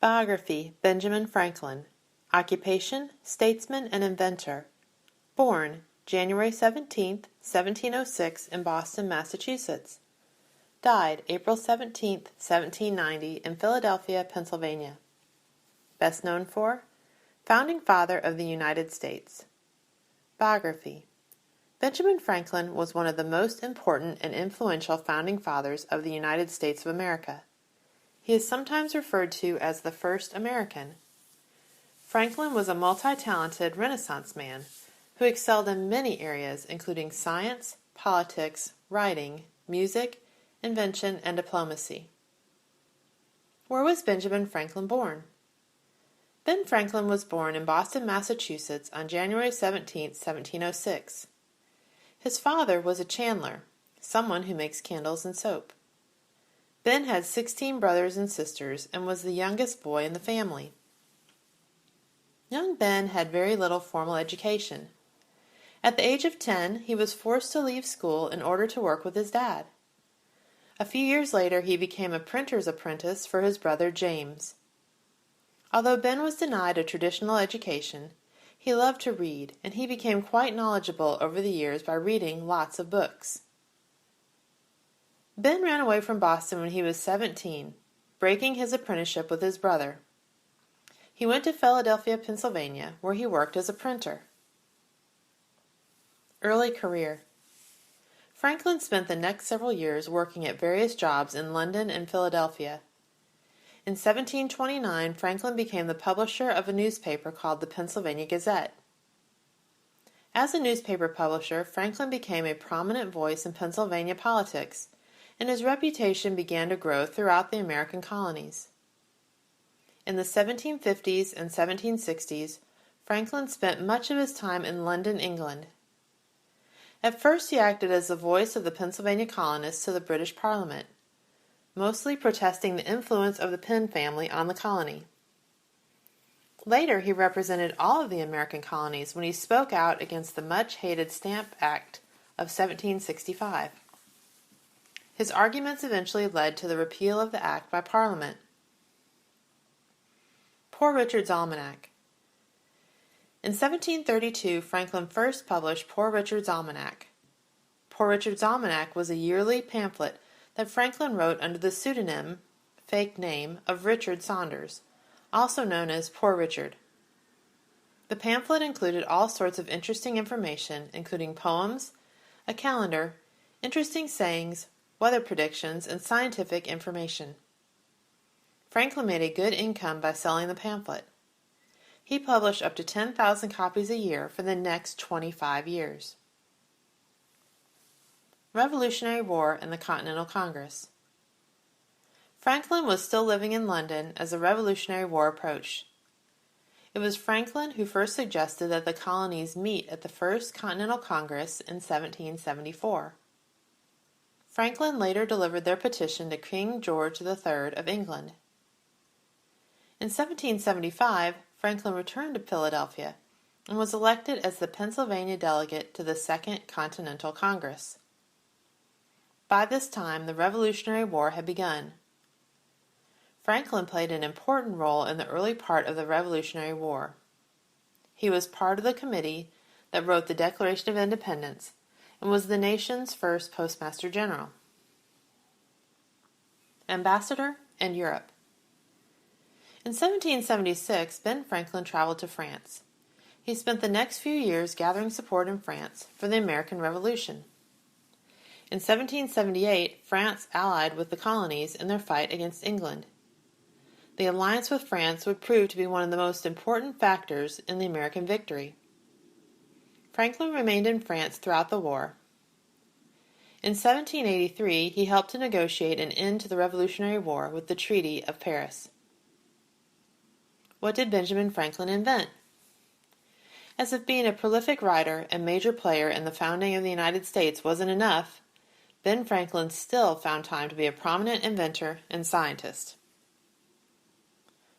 Biography: Benjamin Franklin. Occupation: statesman and inventor. Born January 17, 1706 in Boston, Massachusetts. Died April 17, 1790 in Philadelphia, Pennsylvania. Best known for Founding Father of the United States. Biography: Benjamin Franklin was one of the most important and influential founding fathers of the United States of America. He is sometimes referred to as the first American. Franklin was a multi-talented Renaissance man who excelled in many areas including science, politics, writing, music, invention, and diplomacy. Where was Benjamin Franklin born? Ben Franklin was born in Boston, Massachusetts on January 17, 1706. His father was a chandler, someone who makes candles and soap. Ben had 16 brothers and sisters and was the youngest boy in the family. Young Ben had very little formal education. At the age of 10, he was forced to leave school in order to work with his dad. A few years later, he became a printer's apprentice for his brother James. Although Ben was denied a traditional education, he loved to read, and he became quite knowledgeable over the years by reading lots of books. Ben ran away from Boston when he was 17, breaking his apprenticeship with his brother. He went to Philadelphia, Pennsylvania, where he worked as a printer. Early career: Franklin spent the next several years working at various jobs in London and Philadelphia. In 1729, Franklin became the publisher of a newspaper called the Pennsylvania Gazette. As a newspaper publisher, Franklin became a prominent voice in Pennsylvania politics, and his reputation began to grow throughout the American colonies. In the 1750s and 1760s, Franklin spent much of his time in London, England. At first he acted as the voice of the Pennsylvania colonists to the British Parliament, mostly protesting the influence of the Penn family on the colony. Later he represented all of the American colonies when he spoke out against the much-hated Stamp Act of 1765. His arguments eventually led to the repeal of the act by Parliament. Poor Richard's Almanac. In 1732, Franklin first published Poor Richard's Almanac. Poor Richard's Almanac was a yearly pamphlet that Franklin wrote under the pseudonym, fake name, of Richard Saunders, also known as Poor Richard. The pamphlet included all sorts of interesting information, including poems, a calendar, interesting sayings, weather predictions, and scientific information. Franklin made a good income by selling the pamphlet. He published up to 10,000 copies a year for the next 25 years. Revolutionary War and the Continental Congress. Franklin was still living in London as the Revolutionary War approached. It was Franklin who first suggested that the colonies meet at the First Continental Congress in 1774. Franklin later delivered their petition to King George III of England. In 1775, Franklin returned to Philadelphia and was elected as the Pennsylvania delegate to the Second Continental Congress. By this time, the Revolutionary War had begun. Franklin played an important role in the early part of the Revolutionary War. He was part of the committee that wrote the Declaration of Independence and was the nation's first Postmaster General. Ambassador and Europe. In 1776, Ben Franklin traveled to France. He spent the next few years gathering support in France for the American Revolution. In 1778, France allied with the colonies in their fight against England. The alliance with France would prove to be one of the most important factors in the American victory. Franklin remained in France throughout the war. In 1783, he helped to negotiate an end to the Revolutionary War with the Treaty of Paris. What did Benjamin Franklin invent? As if being a prolific writer and major player in the founding of the United States wasn't enough, Ben Franklin still found time to be a prominent inventor and scientist.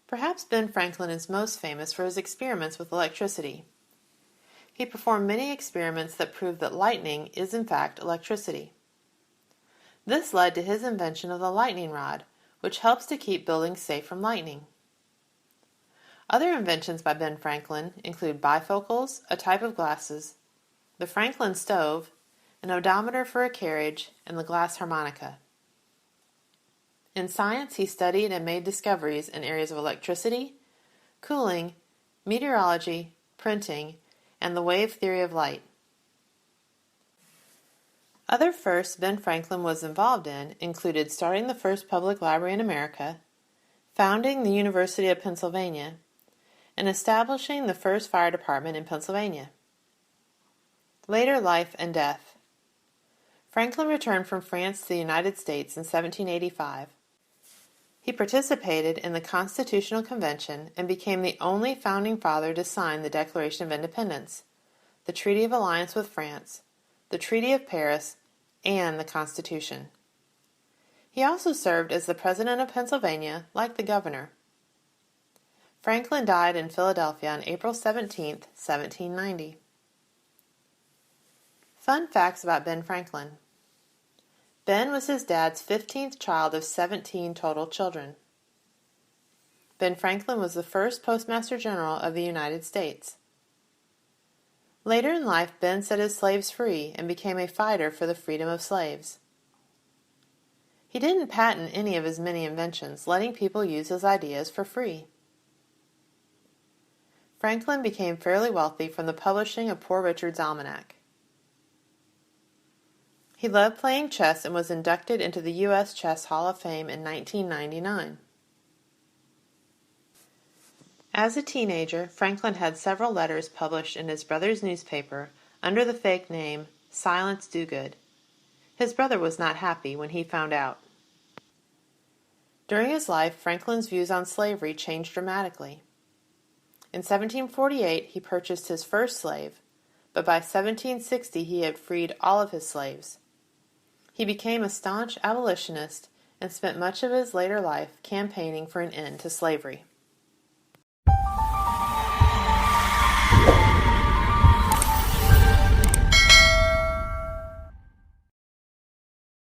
Perhaps Ben Franklin is most famous for his experiments with electricity. He performed many experiments that proved that lightning is in fact electricity. This led to his invention of the lightning rod, which helps to keep buildings safe from lightning. Other inventions by Ben Franklin include bifocals, a type of glasses, the Franklin stove, an odometer for a carriage, and the glass harmonica. In science, he studied and made discoveries in areas of electricity, cooling, meteorology, printing, and the wave theory of light. Other firsts Ben Franklin was involved in included starting the first public library in America, founding the University of Pennsylvania, and establishing the first fire department in Pennsylvania. Later life and death. Franklin returned from France to the United States in 1785. He participated in the Constitutional Convention and became the only founding father to sign the Declaration of Independence, the Treaty of Alliance with France, the Treaty of Paris, and the Constitution. He also served as the President of Pennsylvania, like the governor. Franklin died in Philadelphia on April 17, 1790. Fun facts about Ben Franklin. Ben was his dad's 15th child of 17 total children. Ben Franklin was the first Postmaster General of the United States. Later in life, Ben set his slaves free and became a fighter for the freedom of slaves. He didn't patent any of his many inventions, letting people use his ideas for free. Franklin became fairly wealthy from the publishing of Poor Richard's Almanac. He loved playing chess and was inducted into the U.S. Chess Hall of Fame in 1999. As a teenager, Franklin had several letters published in his brother's newspaper under the fake name Silence Dogood. His brother was not happy when he found out. During his life, Franklin's views on slavery changed dramatically. In 1748, he purchased his first slave, but by 1760 he had freed all of his slaves. He became a staunch abolitionist and spent much of his later life campaigning for an end to slavery.